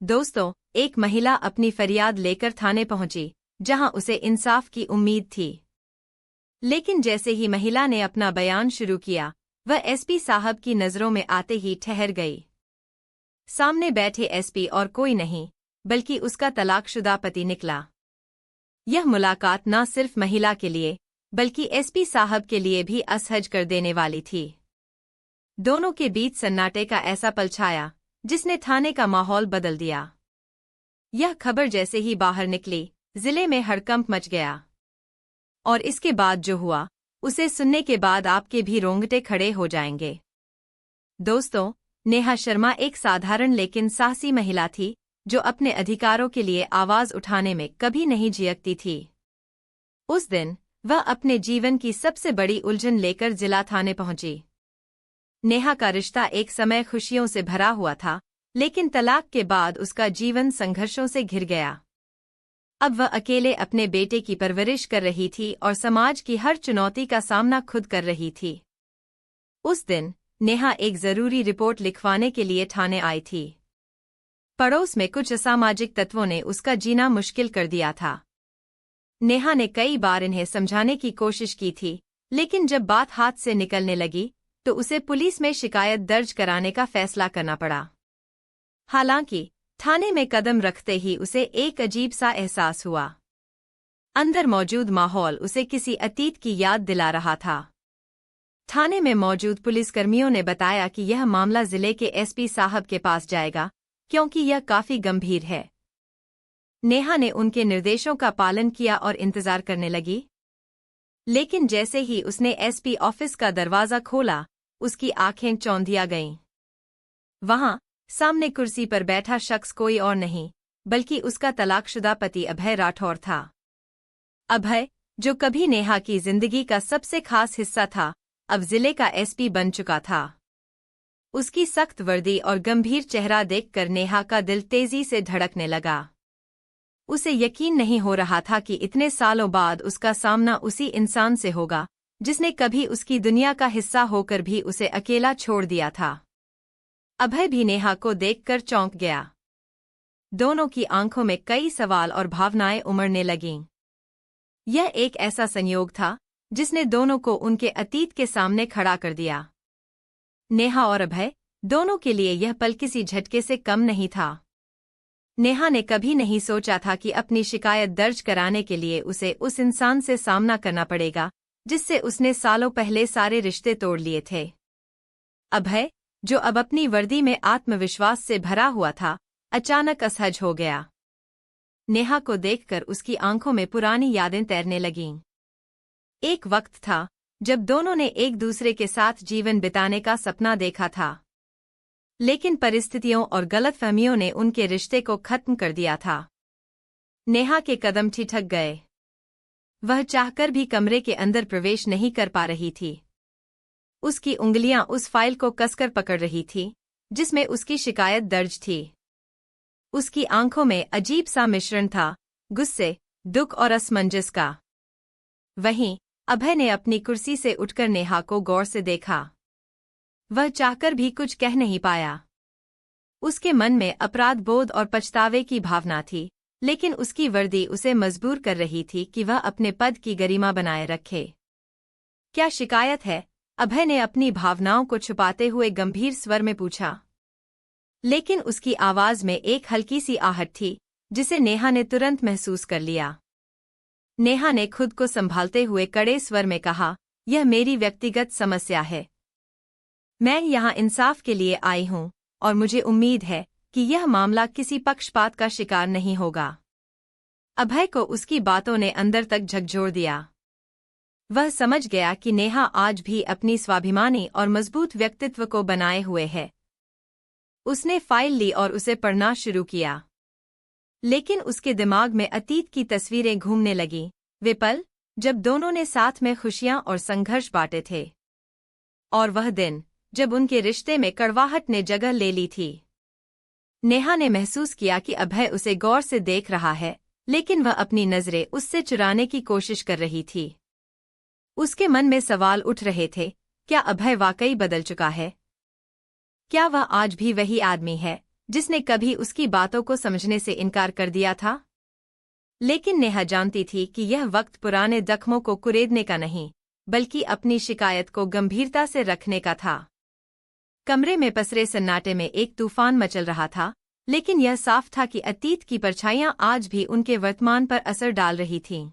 दोस्तों, एक महिला अपनी फरियाद लेकर थाने पहुंची, जहां उसे इंसाफ की उम्मीद थी। लेकिन जैसे ही महिला ने अपना बयान शुरू किया, वह एसपी साहब की नजरों में आते ही ठहर गई। सामने बैठे एसपी और कोई नहीं, बल्कि उसका तलाकशुदा पति निकला। यह मुलाकात न सिर्फ महिला के लिए, बल्कि एसपी साहब के लिए भी असहज कर देने वाली थी। दोनों के बीच सन्नाटे का ऐसा पल छाया, जिसने थाने का माहौल बदल दिया। यह खबर जैसे ही बाहर निकली, जिले में हड़कंप मच गया। और इसके बाद जो हुआ, उसे सुनने के बाद आपके भी रोंगटे खड़े हो जाएंगे। दोस्तों, नेहा शर्मा एक साधारण लेकिन साहसी महिला थी, जो अपने अधिकारों के लिए आवाज उठाने में कभी नहीं झिझकती थी। उस दिन वह अपने जीवन की सबसे बड़ी उलझन लेकर जिला थाने पहुंची। नेहा का रिश्ता एक समय खुशियों से भरा हुआ था, लेकिन तलाक के बाद उसका जीवन संघर्षों से घिर गया। अब वह अकेले अपने बेटे की परवरिश कर रही थी और समाज की हर चुनौती का सामना खुद कर रही थी। उस दिन नेहा एक जरूरी रिपोर्ट लिखवाने के लिए थाने आई थी। पड़ोस में कुछ असामाजिक तत्वों ने उसका जीना मुश्किल कर दिया था। नेहा ने कई बार इन्हें समझाने की कोशिश की थी, लेकिन जब बात हाथ से निकलने लगी तो उसे पुलिस में शिकायत दर्ज कराने का फैसला करना पड़ा। हालांकि थाने में कदम रखते ही उसे एक अजीब सा एहसास हुआ। अंदर मौजूद माहौल उसे किसी अतीत की याद दिला रहा था। थाने में मौजूद पुलिसकर्मियों ने बताया कि यह मामला जिले के एसपी साहब के पास जाएगा, क्योंकि यह काफी गंभीर है। नेहा ने उनके निर्देशों का पालन किया और इंतजार करने लगी। लेकिन जैसे ही उसने एसपी ऑफिस का दरवाजा खोला, उसकी आंखें चौंधिया गईं। वहां सामने कुर्सी पर बैठा शख्स कोई और नहीं, बल्कि उसका तलाकशुदा पति अभय राठौर था। अभय, जो कभी नेहा की जिंदगी का सबसे खास हिस्सा था, अब जिले का एसपी बन चुका था। उसकी सख्त वर्दी और गंभीर चेहरा देखकर नेहा का दिल तेजी से धड़कने लगा। उसे यकीन नहीं हो रहा था कि इतने सालों बाद उसका सामना उसी इंसान से होगा, जिसने कभी उसकी दुनिया का हिस्सा होकर भी उसे अकेला छोड़ दिया था। अभय भी नेहा को देखकर चौंक गया। दोनों की आंखों में कई सवाल और भावनाएं उमड़ने लगीं। यह एक ऐसा संयोग था, जिसने दोनों को उनके अतीत के सामने खड़ा कर दिया। नेहा और अभय, दोनों के लिए यह पल किसी झटके से कम नहीं था। नेहा ने कभी नहीं सोचा था कि अपनी शिकायत दर्ज कराने के लिए उसे उस इंसान से सामना करना पड़ेगा, जिससे उसने सालों पहले सारे रिश्ते तोड़ लिए थे। अभय, जो अब अपनी वर्दी में आत्मविश्वास से भरा हुआ था, अचानक असहज हो गया। नेहा को देखकर उसकी आंखों में पुरानी यादें तैरने लगीं। एक वक्त था जब दोनों ने एक दूसरे के साथ जीवन बिताने का सपना देखा था। लेकिन परिस्थितियों और गलतफहमियों ने उनके रिश्ते को खत्म कर दिया था। नेहा के कदम ठिठक गए। वह चाहकर भी कमरे के अंदर प्रवेश नहीं कर पा रही थी। उसकी उंगलियां उस फाइल को कसकर पकड़ रही थी, जिसमें उसकी शिकायत दर्ज थी। उसकी आंखों में अजीब सा मिश्रण था, गुस्से, दुख और असमंजस का। वहीं अभय ने अपनी कुर्सी से उठकर नेहा को गौर से देखा। वह चाहकर भी कुछ कह नहीं पाया। उसके मन में अपराध बोध और पछतावे की भावना थी, लेकिन उसकी वर्दी उसे मजबूर कर रही थी कि वह अपने पद की गरिमा बनाए रखे। क्या शिकायत है? अभय ने अपनी भावनाओं को छुपाते हुए गंभीर स्वर में पूछा। लेकिन उसकी आवाज में एक हल्की सी आहट थी, जिसे नेहा ने तुरंत महसूस कर लिया। नेहा ने खुद को संभालते हुए कड़े स्वर में कहा, यह मेरी व्यक्तिगत समस्या है। मैं यहाँ इंसाफ के लिए आई हूँ, और मुझे उम्मीद है कि यह मामला किसी पक्षपात का शिकार नहीं होगा। अभय को उसकी बातों ने अंदर तक झकझोर दिया। वह समझ गया कि नेहा आज भी अपनी स्वाभिमानी और मजबूत व्यक्तित्व को बनाए हुए है। उसने फाइल ली और उसे पढ़ना शुरू किया। लेकिन उसके दिमाग में अतीत की तस्वीरें घूमने लगीं, वे पल जब दोनों ने साथ में खुशियां और संघर्ष बांटे थे। और वह दिन जब उनके रिश्ते में कड़वाहट ने जगह ले ली थी। नेहा ने महसूस किया कि अभय उसे गौर से देख रहा है, लेकिन वह अपनी नजरें उससे चुराने की कोशिश कर रही थी। उसके मन में सवाल उठ रहे थे, क्या अभय वाकई बदल चुका है? क्या वह आज भी वही आदमी है, जिसने कभी उसकी बातों को समझने से इनकार कर दिया था? लेकिन नेहा जानती थी कि यह वक्त पुराने जख्मों को कुरेदने का नहीं, बल्कि अपनी शिकायत को गंभीरता से रखने का था। कमरे में पसरे सन्नाटे में एक तूफान मचल रहा था, लेकिन यह साफ था कि अतीत की परछाइयां आज भी उनके वर्तमान पर असर डाल रही थीं।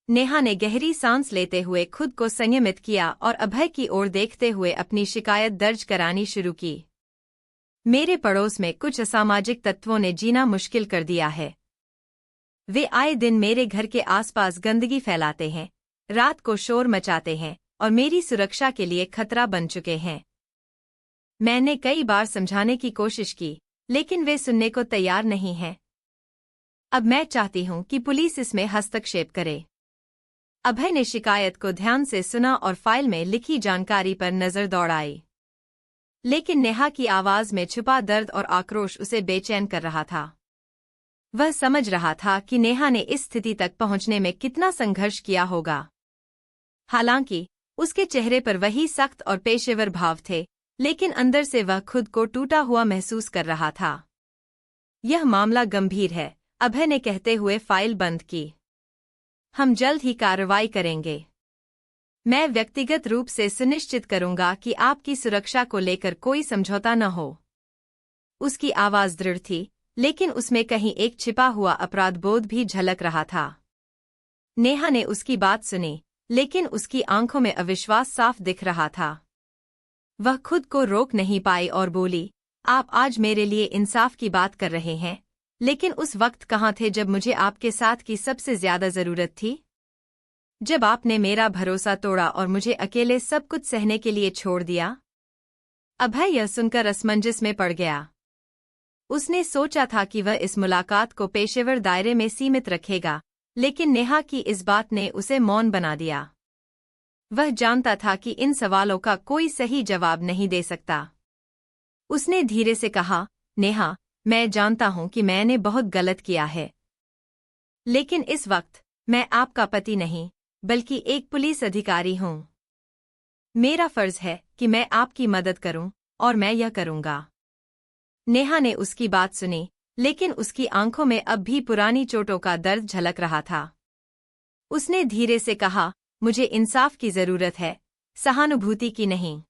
नेहा ने गहरी सांस लेते हुए खुद को संयमित किया और अभय की ओर देखते हुए अपनी शिकायत दर्ज करानी शुरू की। मेरे पड़ोस में कुछ असामाजिक तत्वों ने जीना मुश्किल कर दिया है। वे आए दिन मेरे घर के आसपास गंदगी फैलाते हैं, रात को शोर मचाते हैं और मेरी सुरक्षा के लिए खतरा बन चुके हैं। मैंने कई बार समझाने की कोशिश की, लेकिन वे सुनने को तैयार नहीं हैं। अब मैं चाहती हूं कि पुलिस इसमें हस्तक्षेप करे। अभय ने शिकायत को ध्यान से सुना और फाइल में लिखी जानकारी पर नजर दौड़ाई। लेकिन नेहा की आवाज में छुपा दर्द और आक्रोश उसे बेचैन कर रहा था। वह समझ रहा था कि नेहा ने इस स्थिति तक पहुंचने में कितना संघर्ष किया होगा। हालांकि उसके चेहरे पर वही सख्त और पेशेवर भाव थे, लेकिन अंदर से वह खुद को टूटा हुआ महसूस कर रहा था। यह मामला गंभीर है, अभय ने कहते हुए फाइल बंद की। हम जल्द ही कार्रवाई करेंगे। मैं व्यक्तिगत रूप से सुनिश्चित करूंगा कि आपकी सुरक्षा को लेकर कोई समझौता न हो। उसकी आवाज दृढ़ थी, लेकिन उसमें कहीं एक छिपा हुआ अपराधबोध भी झलक रहा था। नेहा ने उसकी बात सुनी, लेकिन उसकी आंखों में अविश्वास साफ दिख रहा था। वह खुद को रोक नहीं पाई और बोली, आप आज मेरे लिए इंसाफ की बात कर रहे हैं, लेकिन उस वक्त कहाँ थे जब मुझे आपके साथ की सबसे ज्यादा जरूरत थी? जब आपने मेरा भरोसा तोड़ा और मुझे अकेले सब कुछ सहने के लिए छोड़ दिया? अभय यह सुनकर असमंजस में पड़ गया। उसने सोचा था कि वह इस मुलाकात को पेशेवर दायरे में सीमित रखेगा, लेकिन नेहा की इस बात ने उसे मौन बना दिया। वह जानता था कि इन सवालों का कोई सही जवाब नहीं दे सकता। उसने धीरे से कहा, नेहा, मैं जानता हूं कि मैंने बहुत गलत किया है। लेकिन इस वक्त मैं आपका पति नहीं, बल्कि एक पुलिस अधिकारी हूं। मेरा फर्ज है कि मैं आपकी मदद करूं, और मैं यह करूंगा। नेहा ने उसकी बात सुनी, लेकिन उसकी आंखों में अब भी पुरानी चोटों का दर्द झलक रहा था। उसने धीरे से कहा, मुझे इंसाफ की जरूरत है, सहानुभूति की नहीं।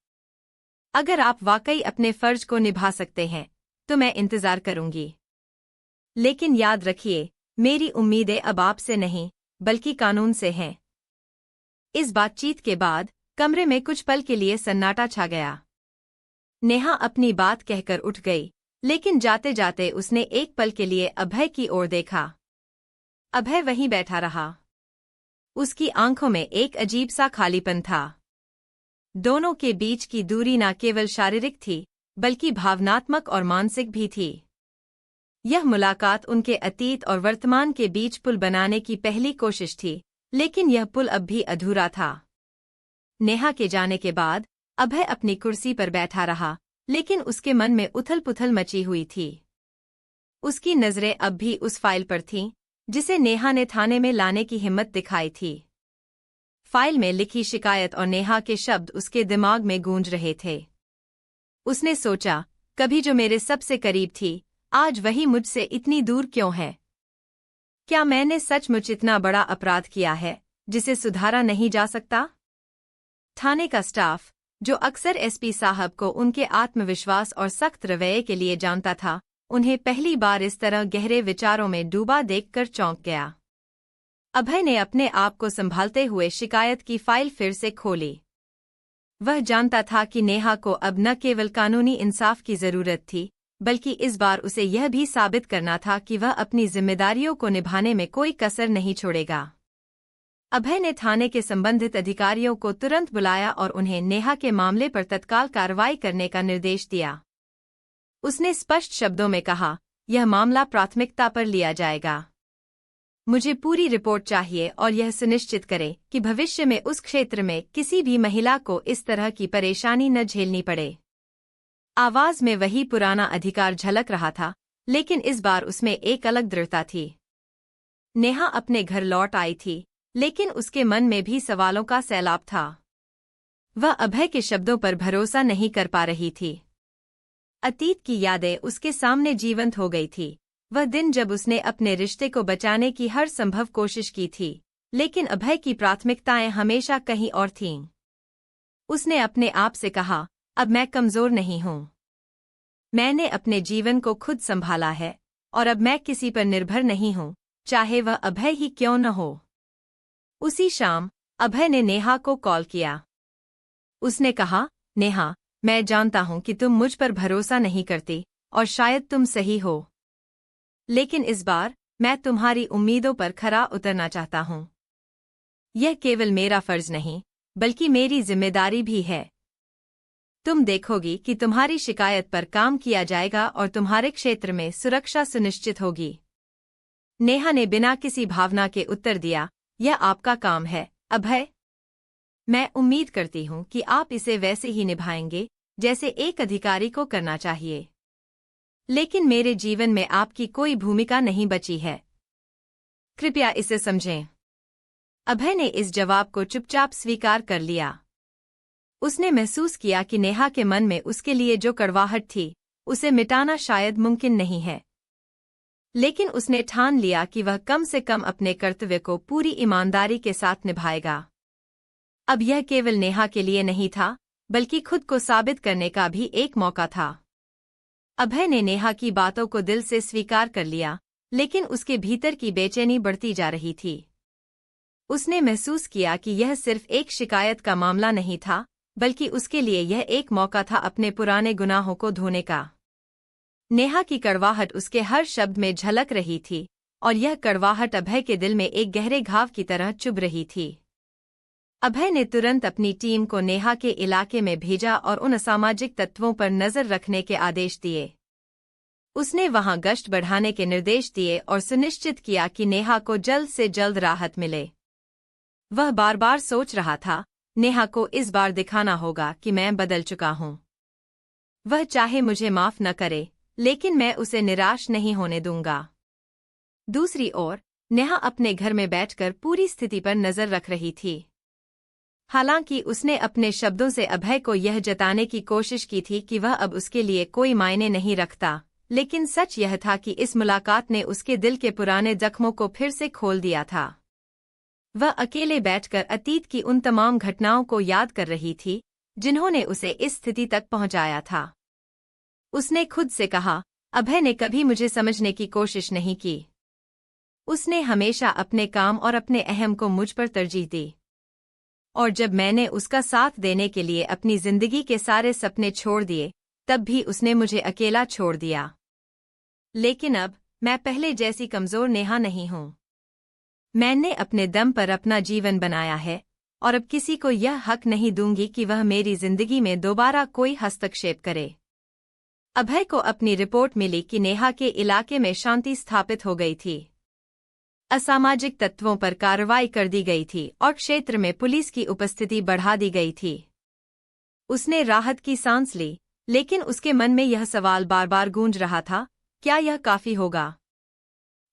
अगर आप वाकई अपने फर्ज को निभा सकते हैं, तो मैं इंतजार करूंगी। लेकिन याद रखिए, मेरी उम्मीदें अब आपसे नहीं, बल्कि कानून से हैं। इस बातचीत के बाद कमरे में कुछ पल के लिए सन्नाटा छा गया। नेहा अपनी बात कहकर उठ गई, लेकिन जाते जाते उसने एक पल के लिए अभय की ओर देखा। अभय वहीं बैठा रहा। उसकी आंखों में एक अजीब सा खालीपन था। दोनों के बीच की दूरी न केवल शारीरिक थी, बल्कि भावनात्मक और मानसिक भी थी। यह मुलाकात उनके अतीत और वर्तमान के बीच पुल बनाने की पहली कोशिश थी, लेकिन यह पुल अब भी अधूरा था। नेहा के जाने के बाद अभय अपनी कुर्सी पर बैठा रहा, लेकिन उसके मन में उथल-पुथल मची हुई थी। उसकी नजरें अब भी उस फाइल पर थीं, जिसे नेहा ने थाने में लाने की हिम्मत दिखाई थी। फाइल में लिखी शिकायत और नेहा के शब्द उसके दिमाग में गूंज रहे थे। उसने सोचा, कभी जो मेरे सबसे करीब थी, आज वही मुझसे इतनी दूर क्यों है? क्या मैंने सचमुच इतना बड़ा अपराध किया है, जिसे सुधारा नहीं जा सकता? थाने का स्टाफ, जो अक्सर एसपी साहब को उनके आत्मविश्वास और सख्त रवैये के लिए जानता था, उन्हें पहली बार इस तरह गहरे विचारों में डूबा देखकर चौंक गया। अभय ने अपने आप को संभालते हुए शिकायत की फाइल फिर से खोली। वह जानता था कि नेहा को अब न केवल कानूनी इंसाफ की जरूरत थी, बल्कि इस बार उसे यह भी साबित करना था कि वह अपनी जिम्मेदारियों को निभाने में कोई कसर नहीं छोड़ेगा। अभय ने थाने के संबंधित अधिकारियों को तुरंत बुलाया और उन्हें नेहा के मामले पर तत्काल कार्रवाई करने का निर्देश दिया। उसने स्पष्ट शब्दों में कहा, यह मामला प्राथमिकता पर लिया जाएगा। मुझे पूरी रिपोर्ट चाहिए और यह सुनिश्चित करे कि भविष्य में उस क्षेत्र में किसी भी महिला को इस तरह की परेशानी न झेलनी पड़े। आवाज में वही पुराना अधिकार झलक रहा था, लेकिन इस बार उसमें एक अलग दृढ़ता थी। नेहा अपने घर लौट आई थी, लेकिन उसके मन में भी सवालों का सैलाब था। वह अभय के शब्दों पर भरोसा नहीं कर पा रही थी। अतीत की यादें उसके सामने जीवंत हो गई थी। वह दिन जब उसने अपने रिश्ते को बचाने की हर संभव कोशिश की थी, लेकिन अभय की प्राथमिकताएं हमेशा कहीं और थीं। उसने अपने आप से कहा, अब मैं कमजोर नहीं हूं। मैंने अपने जीवन को खुद संभाला है और अब मैं किसी पर निर्भर नहीं हूं, चाहे वह अभय ही क्यों न हो। उसी शाम अभय ने नेहा को कॉल किया। उसने कहा, नेहा, मैं जानता हूं कि तुम मुझ पर भरोसा नहीं करती और शायद तुम सही हो, लेकिन इस बार मैं तुम्हारी उम्मीदों पर खरा उतरना चाहता हूं। यह केवल मेरा फर्ज नहीं, बल्कि मेरी जिम्मेदारी भी है। तुम देखोगी कि तुम्हारी शिकायत पर काम किया जाएगा और तुम्हारे क्षेत्र में सुरक्षा सुनिश्चित होगी। नेहा ने बिना किसी भावना के उत्तर दिया, यह आपका काम है, अभय। मैं उम्मीद करती हूं कि आप इसे वैसे ही निभाएंगे जैसे एक अधिकारी को करना चाहिए। लेकिन मेरे जीवन में आपकी कोई भूमिका नहीं बची है। कृपया इसे समझें। अभय ने इस जवाब को चुपचाप स्वीकार कर लिया। उसने महसूस किया कि नेहा के मन में उसके लिए जो कड़वाहट थी, उसे मिटाना शायद मुमकिन नहीं है। लेकिन उसने ठान लिया कि वह कम से कम अपने कर्तव्य को पूरी ईमानदारी के साथ निभाएगा। अब यह केवल नेहा के लिए नहीं था, बल्कि खुद को साबित करने का भी एक मौका था। अभय ने नेहा की बातों को दिल से स्वीकार कर लिया, लेकिन उसके भीतर की बेचैनी बढ़ती जा रही थी। उसने महसूस किया कि यह सिर्फ एक शिकायत का मामला नहीं था, बल्कि उसके लिए यह एक मौका था अपने पुराने गुनाहों को धोने का। नेहा की कड़वाहट उसके हर शब्द में झलक रही थी, और यह कड़वाहट अभय के दिल में एक गहरे घाव की तरह चुभ रही थी। अभय ने तुरंत अपनी टीम को नेहा के इलाके में भेजा और उन असामाजिक तत्वों पर नजर रखने के आदेश दिए। उसने वहां गश्त बढ़ाने के निर्देश दिए और सुनिश्चित किया कि नेहा को जल्द से जल्द राहत मिले। वह बार बार सोच रहा था, नेहा को इस बार दिखाना होगा कि मैं बदल चुका हूं। वह चाहे मुझे माफ न करे, लेकिन मैं उसे निराश नहीं होने दूंगा। दूसरी ओर नेहा अपने घर में बैठकर पूरी स्थिति पर नजर रख रही थी। हालांकि उसने अपने शब्दों से अभय को यह जताने की कोशिश की थी कि वह अब उसके लिए कोई मायने नहीं रखता, लेकिन सच यह था कि इस मुलाकात ने उसके दिल के पुराने जख्मों को फिर से खोल दिया था। वह अकेले बैठकर अतीत की उन तमाम घटनाओं को याद कर रही थी, जिन्होंने उसे इस स्थिति तक पहुंचाया था। उसने खुद से कहा, अभय ने कभी मुझे समझने की कोशिश नहीं की। उसने हमेशा अपने काम और अपने अहम को मुझ पर तरजीह दी। और जब मैंने उसका साथ देने के लिए अपनी जिंदगी के सारे सपने छोड़ दिए, तब भी उसने मुझे अकेला छोड़ दिया। लेकिन अब मैं पहले जैसी कमजोर नेहा नहीं हूं। मैंने अपने दम पर अपना जीवन बनाया है, और अब किसी को यह हक नहीं दूंगी कि वह मेरी जिंदगी में दोबारा कोई हस्तक्षेप करे। अभय को अपनी रिपोर्ट मिली कि नेहा के इलाके में शांति स्थापित हो गई थी। असामाजिक तत्वों पर कार्रवाई कर दी गई थी और क्षेत्र में पुलिस की उपस्थिति बढ़ा दी गई थी। उसने राहत की सांस ली, लेकिन उसके मन में यह सवाल बार बार गूंज रहा था, क्या यह काफी होगा?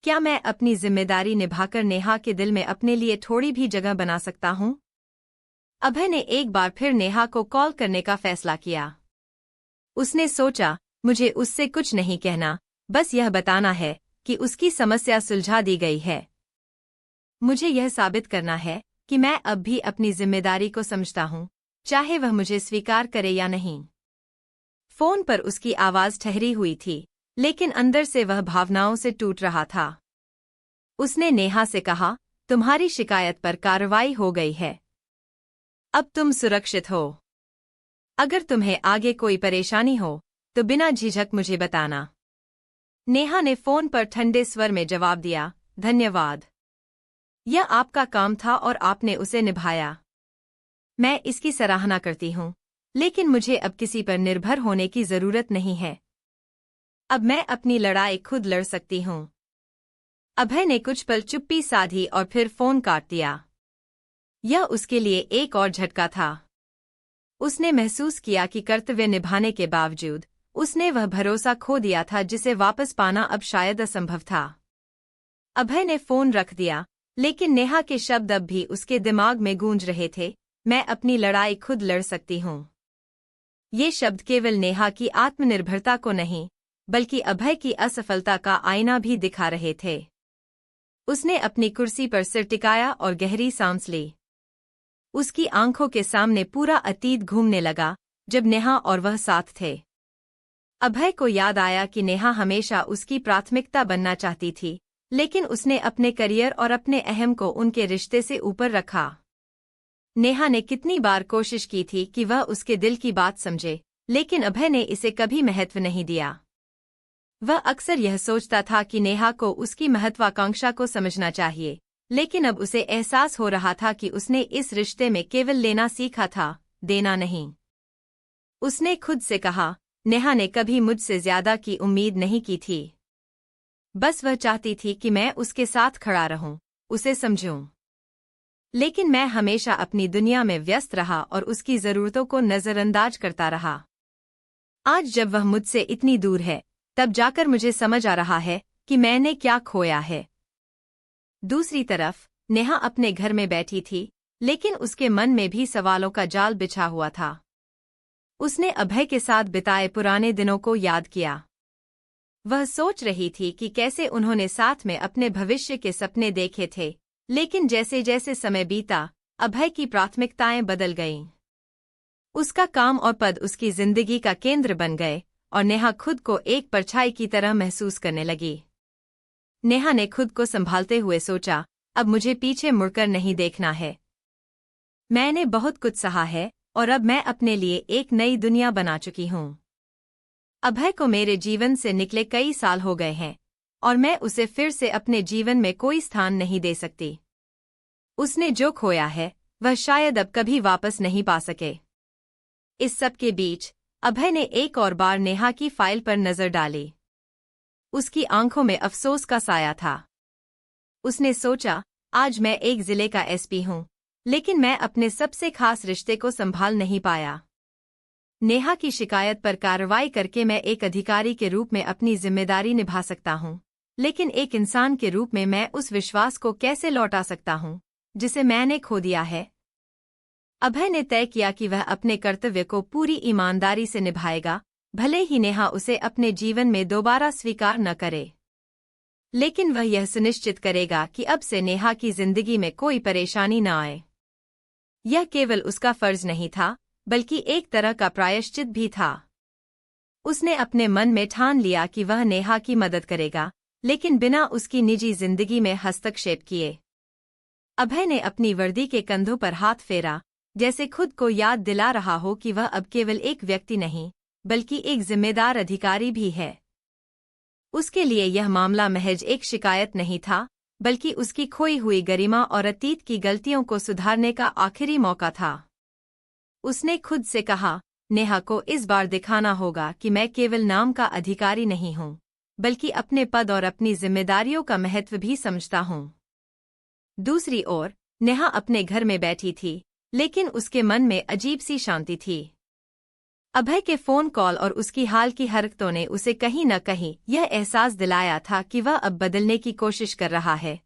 क्या मैं अपनी जिम्मेदारी निभाकर नेहा के दिल में अपने लिए थोड़ी भी जगह बना सकता हूं? अभय ने एक बार फिर नेहा को कॉल करने का फैसला किया। उसने सोचा, मुझे उससे कुछ नहीं कहना, बस यह बताना है कि उसकी समस्या सुलझा दी गई है। मुझे यह साबित करना है कि मैं अब भी अपनी जिम्मेदारी को समझता हूं, चाहे वह मुझे स्वीकार करे या नहीं। फोन पर उसकी आवाज ठहरी हुई थी, लेकिन अंदर से वह भावनाओं से टूट रहा था। उसने नेहा से कहा, तुम्हारी शिकायत पर कार्रवाई हो गई है। अब तुम सुरक्षित हो। अगर तुम्हें आगे कोई परेशानी हो, तो बिना झिझक मुझे बताना। नेहा ने फोन पर ठंडे स्वर में जवाब दिया, धन्यवाद। यह आपका काम था और आपने उसे निभाया। मैं इसकी सराहना करती हूं, लेकिन मुझे अब किसी पर निर्भर होने की जरूरत नहीं है। अब मैं अपनी लड़ाई खुद लड़ सकती हूं। अभय ने कुछ पल चुप्पी साधी और फिर फोन काट दिया। यह उसके लिए एक और झटका था। उसने महसूस किया कि कर्तव्य निभाने के बावजूद उसने वह भरोसा खो दिया था जिसे वापस पाना अब शायद असंभव था। अभय ने फोन रख दिया, लेकिन नेहा के शब्द अब भी उसके दिमाग में गूंज रहे थे, मैं अपनी लड़ाई खुद लड़ सकती हूं। ये शब्द केवल नेहा की आत्मनिर्भरता को नहीं, बल्कि अभय की असफलता का आईना भी दिखा रहे थे। उसने अपनी कुर्सी पर सिर टिकाया और गहरी सांस ली। उसकी आंखों के सामने पूरा अतीत घूमने लगा, जब नेहा और वह साथ थे। अभय को याद आया कि नेहा हमेशा उसकी प्राथमिकता बनना चाहती थी, लेकिन उसने अपने करियर और अपने अहम को उनके रिश्ते से ऊपर रखा। नेहा ने कितनी बार कोशिश की थी कि वह उसके दिल की बात समझे, लेकिन अभय ने इसे कभी महत्व नहीं दिया। वह अक्सर यह सोचता था कि नेहा को उसकी महत्वाकांक्षा को समझना चाहिए, लेकिन अब उसे एहसास हो रहा था कि उसने इस रिश्ते में केवल लेना सीखा था, देना नहीं। उसने खुद से कहा, नेहा ने कभी मुझसे ज्यादा की उम्मीद नहीं की थी। बस वह चाहती थी कि मैं उसके साथ खड़ा रहूं, उसे समझूं। लेकिन मैं हमेशा अपनी दुनिया में व्यस्त रहा और उसकी जरूरतों को नजरअंदाज करता रहा। आज जब वह मुझसे इतनी दूर है, तब जाकर मुझे समझ आ रहा है कि मैंने क्या खोया है। दूसरी तरफ नेहा अपने घर में बैठी थी, लेकिन उसके मन में भी सवालों का जाल बिछा हुआ था। उसने अभय के साथ बिताए पुराने दिनों को याद किया। वह सोच रही थी कि कैसे उन्होंने साथ में अपने भविष्य के सपने देखे थे, लेकिन जैसे जैसे समय बीता, अभय की प्राथमिकताएं बदल गईं। उसका काम और पद उसकी जिंदगी का केंद्र बन गए, और नेहा खुद को एक परछाई की तरह महसूस करने लगी। नेहा ने खुद को संभालते हुए सोचा, अब मुझे पीछे मुड़कर नहीं देखना है। मैंने बहुत कुछ सहा है, और अब मैं अपने लिए एक नई दुनिया बना चुकी हूँ। अभय को मेरे जीवन से निकले कई साल हो गए हैं, और मैं उसे फिर से अपने जीवन में कोई स्थान नहीं दे सकती। उसने जो खोया है, वह शायद अब कभी वापस नहीं पा सके। इस सब के बीच अभय ने एक और बार नेहा की फाइल पर नजर डाली। उसकी आंखों में अफसोस का साया था। उसने सोचा, आज मैं एक जिले का एसपी हूँ, लेकिन मैं अपने सबसे खास रिश्ते को संभाल नहीं पाया। नेहा की शिकायत पर कार्रवाई करके मैं एक अधिकारी के रूप में अपनी जिम्मेदारी निभा सकता हूँ, लेकिन एक इंसान के रूप में मैं उस विश्वास को कैसे लौटा सकता हूँ जिसे मैंने खो दिया है। अभय ने तय किया कि वह अपने कर्तव्य को पूरी ईमानदारी से निभाएगा, भले ही नेहा उसे अपने जीवन में दोबारा स्वीकार न करे। लेकिन वह यह सुनिश्चित करेगा कि अब से नेहा की जिंदगी में कोई परेशानी न आए। यह केवल उसका फर्ज नहीं था, बल्कि एक तरह का प्रायश्चित भी था। उसने अपने मन में ठान लिया कि वह नेहा की मदद करेगा, लेकिन बिना उसकी निजी जिंदगी में हस्तक्षेप किए। अभय ने अपनी वर्दी के कंधों पर हाथ फेरा, जैसे खुद को याद दिला रहा हो कि वह अब केवल एक व्यक्ति नहीं, बल्कि एक जिम्मेदार अधिकारी भी है। उसके लिए यह मामला महज एक शिकायत नहीं था, बल्कि उसकी खोई हुई गरिमा और अतीत की गलतियों को सुधारने का आखिरी मौका था। उसने खुद से कहा, नेहा को इस बार दिखाना होगा कि मैं केवल नाम का अधिकारी नहीं हूँ, बल्कि अपने पद और अपनी जिम्मेदारियों का महत्व भी समझता हूँ। दूसरी ओर नेहा अपने घर में बैठी थी, लेकिन उसके मन में अजीब सी शांति थी। अभय के फोन कॉल और उसकी हाल की हरकतों ने उसे कहीं न कहीं यह एहसास दिलाया था कि वह अब बदलने की कोशिश कर रहा है।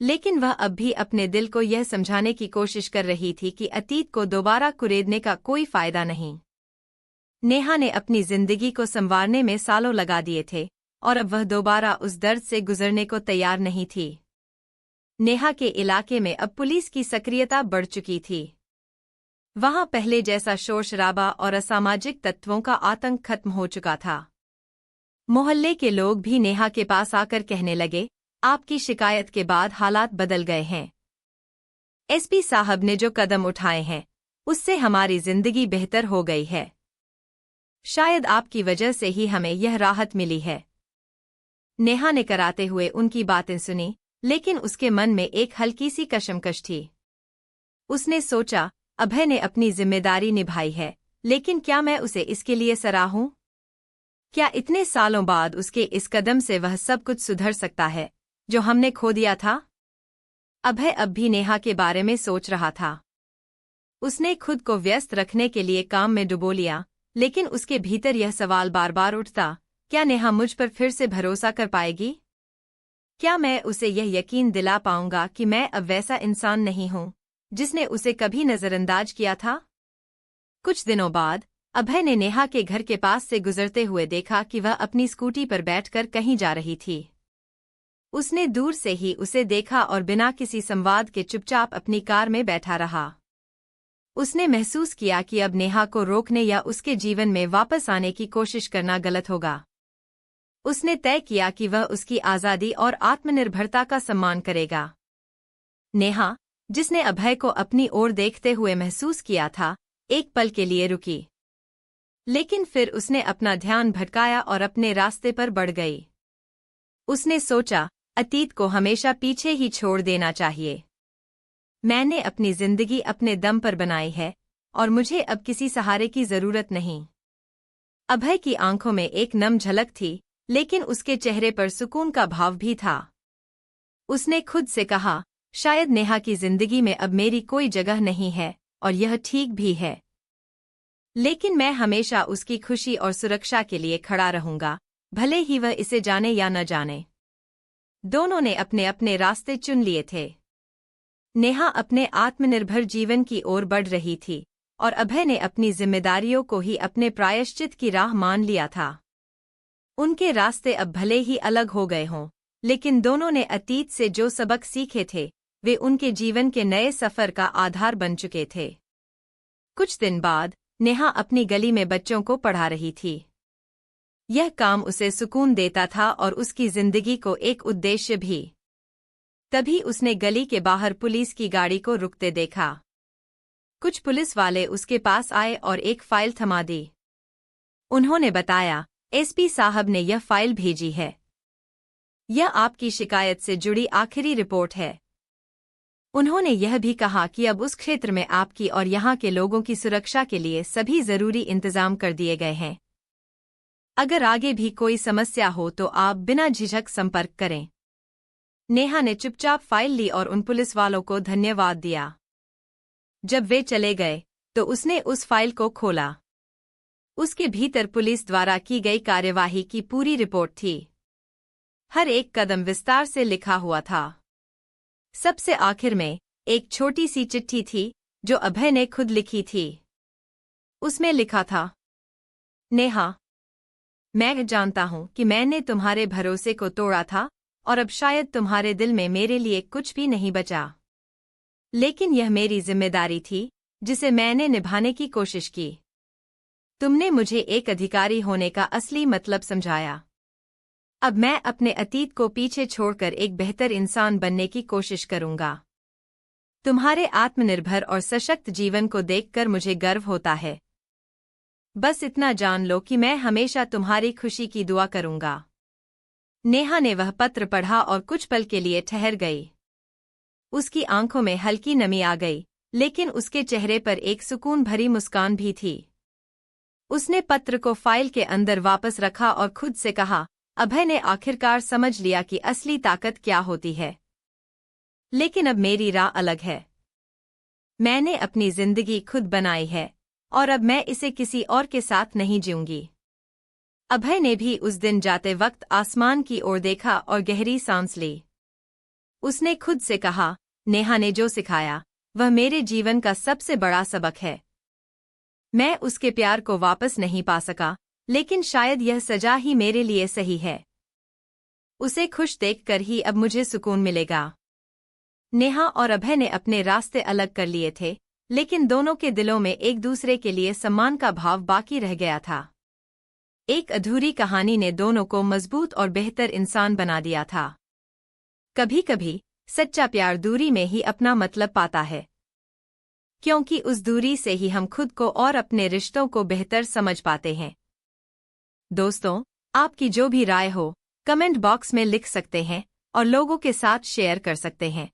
लेकिन वह अब भी अपने दिल को यह समझाने की कोशिश कर रही थी कि अतीत को दोबारा कुरेदने का कोई फायदा नहीं। नेहा ने अपनी जिंदगी को संवारने में सालों लगा दिए थे, और अब वह दोबारा उस दर्द से गुजरने को तैयार नहीं थी। नेहा के इलाके में अब पुलिस की सक्रियता बढ़ चुकी थी। वहां पहले जैसा शोर शराबा और असामाजिक तत्वों का आतंक खत्म हो चुका था। मोहल्ले के लोग भी नेहा के पास आकर कहने लगे, आपकी शिकायत के बाद हालात बदल गए हैं। एसपी साहब ने जो कदम उठाए हैं, उससे हमारी जिंदगी बेहतर हो गई है। शायद आपकी वजह से ही हमें यह राहत मिली है। नेहा ने कराते हुए उनकी बातें सुनी, लेकिन उसके मन में एक हल्की सी कशमकश थी। उसने सोचा, अभय ने अपनी जिम्मेदारी निभाई है, लेकिन क्या मैं उसे इसके लिए सराहूं? क्या इतने सालों बाद उसके इस कदम से वह सब कुछ सुधर सकता है जो हमने खो दिया था? अभय अब भी नेहा के बारे में सोच रहा था। उसने खुद को व्यस्त रखने के लिए काम में डुबो लिया, लेकिन उसके भीतर यह सवाल बार बार उठता, क्या नेहा मुझ पर फिर से भरोसा कर पाएगी? क्या मैं उसे यह यकीन दिला पाऊंगा कि मैं अब वैसा इंसान नहीं हूं जिसने उसे कभी नजरअंदाज किया था? कुछ दिनों बाद अभय ने नेहा के घर के पास से गुजरते हुए देखा कि वह अपनी स्कूटी पर बैठकर कहीं जा रही थी। उसने दूर से ही उसे देखा और बिना किसी संवाद के चुपचाप अपनी कार में बैठा रहा। उसने महसूस किया कि अब नेहा को रोकने या उसके जीवन में वापस आने की कोशिश करना गलत होगा। उसने तय किया कि वह उसकी आज़ादी और आत्मनिर्भरता का सम्मान करेगा। नेहा, जिसने अभय को अपनी ओर देखते हुए महसूस किया था, एक पल के लिए रुकी। लेकिन फिर उसने अपना ध्यान भटकाया और अपने रास्ते पर बढ़ गई। उसने सोचा, अतीत को हमेशा पीछे ही छोड़ देना चाहिए। मैंने अपनी जिंदगी अपने दम पर बनाई है और मुझे अब किसी सहारे की जरूरत नहीं। अभय की आंखों में एक नम झलक थी, लेकिन उसके चेहरे पर सुकून का भाव भी था। उसने खुद से कहा, शायद नेहा की जिंदगी में अब मेरी कोई जगह नहीं है, और यह ठीक भी है। लेकिन मैं हमेशा उसकी खुशी और सुरक्षा के लिए खड़ा रहूंगा, भले ही वह इसे जाने या न जाने। दोनों ने अपने अपने रास्ते चुन लिए थे। नेहा अपने आत्मनिर्भर जीवन की ओर बढ़ रही थी, और अभय ने अपनी जिम्मेदारियों को ही अपने प्रायश्चित की राह मान लिया था। उनके रास्ते अब भले ही अलग हो गए हों, लेकिन दोनों ने अतीत से जो सबक सीखे थे, वे उनके जीवन के नए सफर का आधार बन चुके थे। कुछ दिन बाद नेहा अपनी गली में बच्चों को पढ़ा रही थी। यह काम उसे सुकून देता था और उसकी जिंदगी को एक उद्देश्य भी। तभी उसने गली के बाहर पुलिस की गाड़ी को रुकते देखा। कुछ पुलिस वाले उसके पास आए और एक फाइल थमा दी। उन्होंने बताया, एसपी साहब ने यह फाइल भेजी है। यह आपकी शिकायत से जुड़ी आखिरी रिपोर्ट है। उन्होंने यह भी कहा कि अब उस क्षेत्र में आपकी और यहाँ के लोगों की सुरक्षा के लिए सभी जरूरी इंतजाम कर दिए गए हैं। अगर आगे भी कोई समस्या हो तो आप बिना झिझक संपर्क करें। नेहा ने चुपचाप फाइल ली और उन पुलिस वालों को धन्यवाद दिया। जब वे चले गए तो उसने उस फाइल को खोला। उसके भीतर पुलिस द्वारा की गई कार्यवाही की पूरी रिपोर्ट थी। हर एक कदम विस्तार से लिखा हुआ था। सबसे आखिर में एक छोटी सी चिट्ठी थी जो अभय ने खुद लिखी थी। उसमें लिखा था, नेहा, मैं जानता हूं कि मैंने तुम्हारे भरोसे को तोड़ा था और अब शायद तुम्हारे दिल में मेरे लिए कुछ भी नहीं बचा। लेकिन यह मेरी जिम्मेदारी थी जिसे मैंने निभाने की कोशिश की। तुमने मुझे एक अधिकारी होने का असली मतलब समझाया। अब मैं अपने अतीत को पीछे छोड़कर एक बेहतर इंसान बनने की कोशिश करूंगा। तुम्हारे आत्मनिर्भर और सशक्त जीवन को देखकर मुझे गर्व होता है। बस इतना जान लो कि मैं हमेशा तुम्हारी खुशी की दुआ करूंगा। नेहा ने वह पत्र पढ़ा और कुछ पल के लिए ठहर गई। उसकी आंखों में हल्की नमी आ गई, लेकिन उसके चेहरे पर एक सुकून भरी मुस्कान भी थी। उसने पत्र को फाइल के अंदर वापस रखा और खुद से कहा, अभय ने आखिरकार समझ लिया कि असली ताकत क्या होती है। लेकिन अब मेरी राह अलग है। मैंने अपनी जिंदगी खुद बनाई है और अब मैं इसे किसी और के साथ नहीं जीऊंगी। अभय ने भी उस दिन जाते वक्त आसमान की ओर देखा और गहरी सांस ली। उसने खुद से कहा, नेहा ने जो सिखाया वह मेरे जीवन का सबसे बड़ा सबक है। मैं उसके प्यार को वापस नहीं पा सका, लेकिन शायद यह सजा ही मेरे लिए सही है। उसे खुश देखकर ही अब मुझे सुकून मिलेगा। नेहा और अभय ने अपने रास्ते अलग कर लिए थे, लेकिन दोनों के दिलों में एक दूसरे के लिए सम्मान का भाव बाकी रह गया था। एक अधूरी कहानी ने दोनों को मजबूत और बेहतर इंसान बना दिया था। कभी कभी सच्चा प्यार दूरी में ही अपना मतलब पाता है, क्योंकि उस दूरी से ही हम खुद को और अपने रिश्तों को बेहतर समझ पाते हैं। दोस्तों, आपकी जो भी राय हो कमेंट बॉक्स में लिख सकते हैं और लोगों के साथ शेयर कर सकते हैं।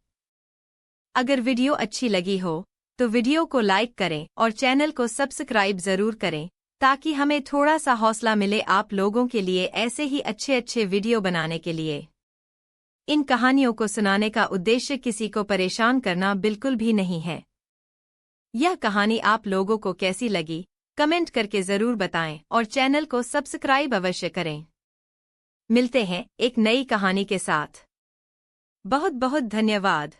अगर वीडियो अच्छी लगी हो तो वीडियो को लाइक करें और चैनल को सब्सक्राइब जरूर करें, ताकि हमें थोड़ा सा हौसला मिले आप लोगों के लिए ऐसे ही अच्छे वीडियो बनाने के लिए। इन कहानियों को सुनाने का उद्देश्य किसी को परेशान करना बिल्कुल भी नहीं है। यह कहानी आप लोगों को कैसी लगी कमेंट करके जरूर बताएं और चैनल को सब्सक्राइब अवश्य करें। मिलते हैं एक नई कहानी के साथ। बहुत बहुत धन्यवाद।